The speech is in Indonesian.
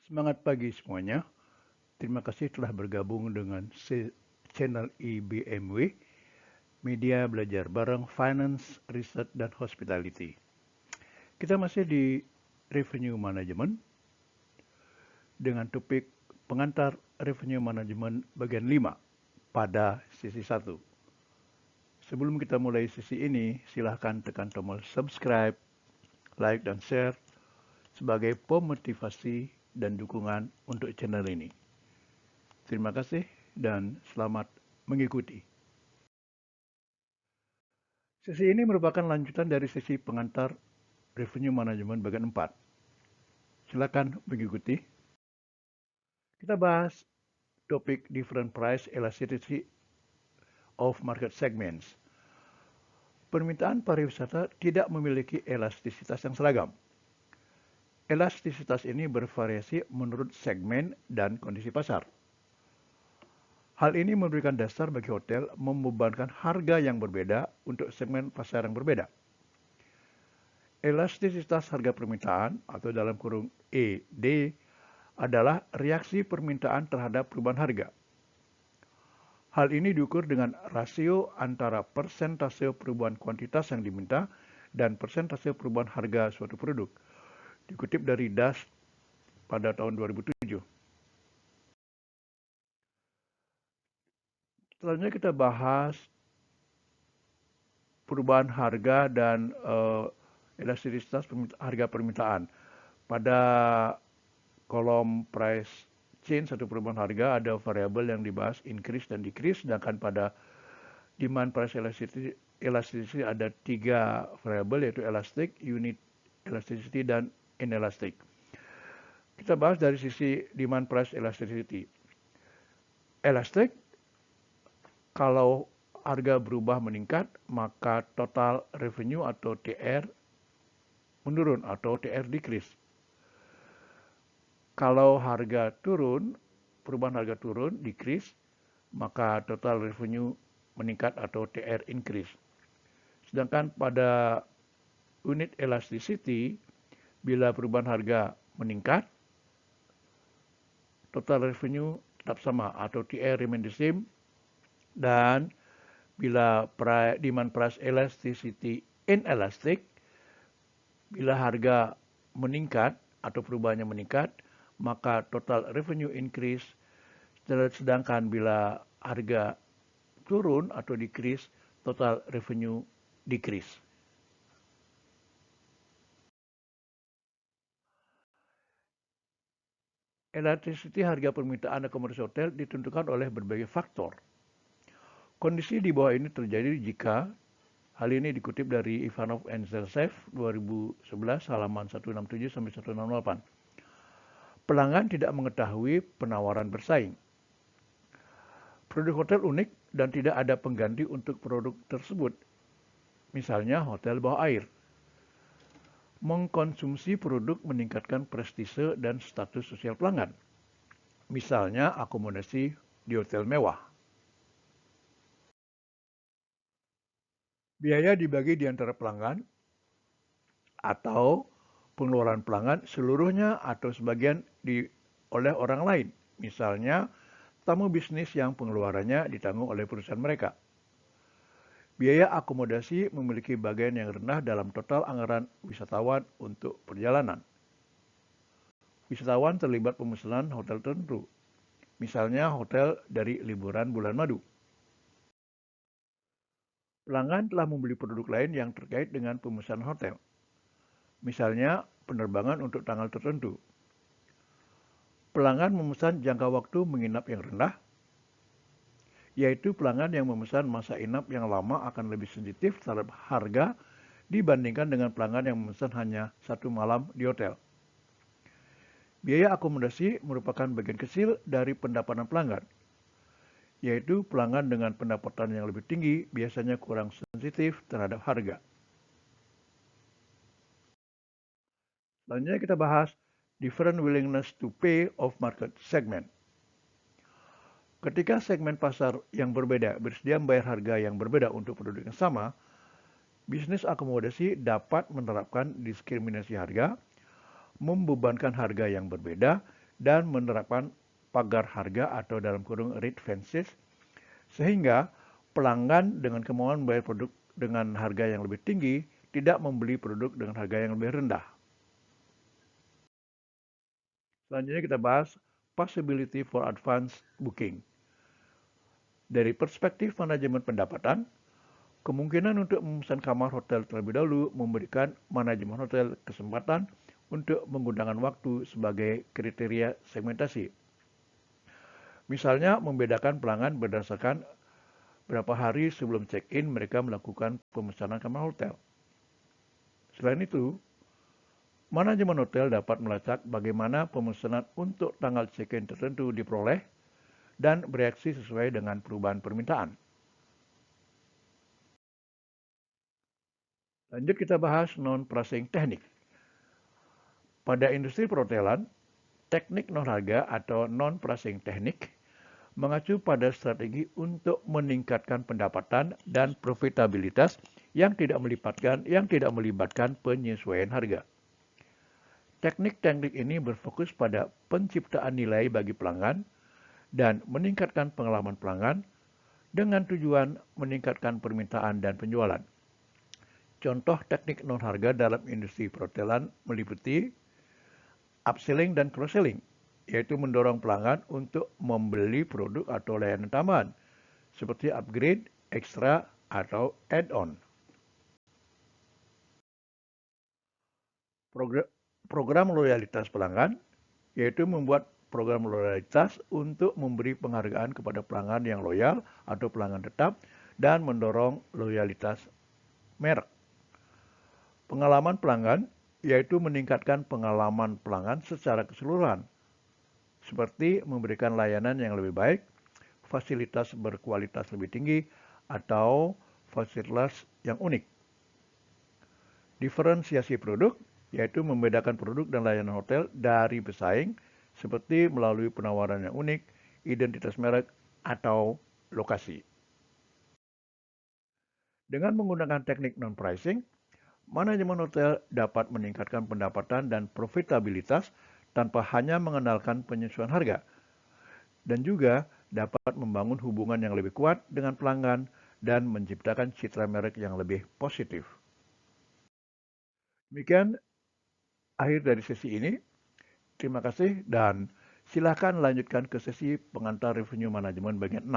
Semangat pagi semuanya. Terima kasih telah bergabung dengan channel IBMW, Media Belajar Bareng Finance, Research, dan Hospitality. Kita masih di Revenue Management dengan topik pengantar Revenue Management bagian 5 pada sesi 1. Sebelum kita mulai sesi ini, silahkan tekan tombol subscribe, like, dan share sebagai pemotivasi dan dukungan untuk channel ini. Terima kasih dan selamat mengikuti. Sesi ini merupakan lanjutan dari sesi pengantar Revenue Management bagian 4. Silakan mengikuti. Kita bahas topik different price elasticity of market segments. Permintaan pariwisata tidak memiliki elastisitas yang seragam. Elastisitas ini bervariasi menurut segmen dan kondisi pasar. Hal ini memberikan dasar bagi hotel membebankan harga yang berbeda untuk segmen pasar yang berbeda. Elastisitas harga permintaan atau dalam kurung ED adalah reaksi permintaan terhadap perubahan harga. Hal ini diukur dengan rasio antara persentase perubahan kuantitas yang diminta dan persentase perubahan harga suatu produk. Dikutip dari DAS pada tahun 2007. Selanjutnya kita bahas perubahan harga dan elastisitas harga permintaan. Pada kolom price change atau perubahan harga ada variabel yang dibahas increase dan decrease, sedangkan pada demand price elasticity ada 3 variabel yaitu elastic, unit elasticity, dan inelastic. Kita bahas dari sisi demand price elasticity. Elastic, kalau harga berubah meningkat, maka total revenue atau TR menurun atau TR decrease. Kalau harga turun, perubahan harga turun, decrease, maka total revenue meningkat atau TR increase. Sedangkan pada unit elasticity, bila perubahan harga meningkat, total revenue tetap sama atau TR remain the same, dan bila demand price elasticity inelastic, bila harga meningkat atau perubahannya meningkat, maka total revenue increase, sedangkan bila harga turun atau decrease, total revenue decrease. Elasticity harga permintaan akomodasi hotel ditentukan oleh berbagai faktor. Kondisi di bawah ini terjadi jika hal ini dikutip dari Ivanov and Zersev 2011 halaman 167 sampai 168. Pelanggan tidak mengetahui penawaran bersaing. Produk hotel unik dan tidak ada pengganti untuk produk tersebut. Misalnya hotel bawah air. Mengkonsumsi produk meningkatkan prestise dan status sosial pelanggan. Misalnya akomodasi di hotel mewah. Biaya dibagi di antara pelanggan atau pengeluaran pelanggan seluruhnya atau sebagian oleh orang lain. Misalnya tamu bisnis yang pengeluarannya ditanggung oleh perusahaan mereka. Biaya akomodasi memiliki bagian yang rendah dalam total anggaran wisatawan untuk perjalanan. Wisatawan terlibat pemesanan hotel tertentu, misalnya hotel dari liburan bulan madu. Pelanggan telah membeli produk lain yang terkait dengan pemesanan hotel, misalnya penerbangan untuk tanggal tertentu. Pelanggan memesan jangka waktu menginap yang rendah, yaitu pelanggan yang memesan masa inap yang lama akan lebih sensitif terhadap harga dibandingkan dengan pelanggan yang memesan hanya 1 malam di hotel. Biaya akomodasi merupakan bagian kecil dari pendapatan pelanggan, yaitu pelanggan dengan pendapatan yang lebih tinggi biasanya kurang sensitif terhadap harga. Selanjutnya kita bahas different willingness to pay of market segment. Ketika segmen pasar yang berbeda bersedia membayar harga yang berbeda untuk produk yang sama, bisnis akomodasi dapat menerapkan diskriminasi harga, membebankan harga yang berbeda, dan menerapkan pagar harga atau dalam kurung rate fences, sehingga pelanggan dengan kemauan membayar produk dengan harga yang lebih tinggi tidak membeli produk dengan harga yang lebih rendah. Selanjutnya kita bahas possibility for advance booking. Dari perspektif manajemen pendapatan, kemungkinan untuk memesan kamar hotel terlebih dahulu memberikan manajemen hotel kesempatan untuk menggunakan waktu sebagai kriteria segmentasi. Misalnya membedakan pelanggan berdasarkan berapa hari sebelum check-in mereka melakukan pemesanan kamar hotel. Selain itu, manajemen hotel dapat melacak bagaimana pemesanan untuk tanggal check-in tertentu diperoleh dan bereaksi sesuai dengan perubahan permintaan. Lanjut kita bahas non-pricing teknik. Pada industri perhotelan, teknik non-harga atau non-pricing teknik mengacu pada strategi untuk meningkatkan pendapatan dan profitabilitas yang tidak melibatkan penyesuaian harga. Teknik-teknik ini berfokus pada penciptaan nilai bagi pelanggan dan meningkatkan pengalaman pelanggan dengan tujuan meningkatkan permintaan dan penjualan. Contoh teknik non-harga dalam industri perhotelan meliputi upselling dan cross-selling, yaitu mendorong pelanggan untuk membeli produk atau layanan tambahan, seperti upgrade, ekstra, atau add-on. Program loyalitas pelanggan, yaitu membuat program loyalitas untuk memberi penghargaan kepada pelanggan yang loyal atau pelanggan tetap dan mendorong loyalitas merek. Pengalaman pelanggan, yaitu meningkatkan pengalaman pelanggan secara keseluruhan, seperti memberikan layanan yang lebih baik, fasilitas berkualitas lebih tinggi, atau fasilitas yang unik. Diferensiasi produk, yaitu membedakan produk dan layanan hotel dari pesaing, seperti melalui penawaran yang unik, identitas merek, atau lokasi. Dengan menggunakan teknik non-pricing, manajemen hotel dapat meningkatkan pendapatan dan profitabilitas tanpa hanya mengandalkan penyesuaian harga, dan juga dapat membangun hubungan yang lebih kuat dengan pelanggan dan menciptakan citra merek yang lebih positif. Demikian akhir dari sesi ini. Terima kasih dan silakan lanjutkan ke sesi pengantar revenue manajemen bagian 6.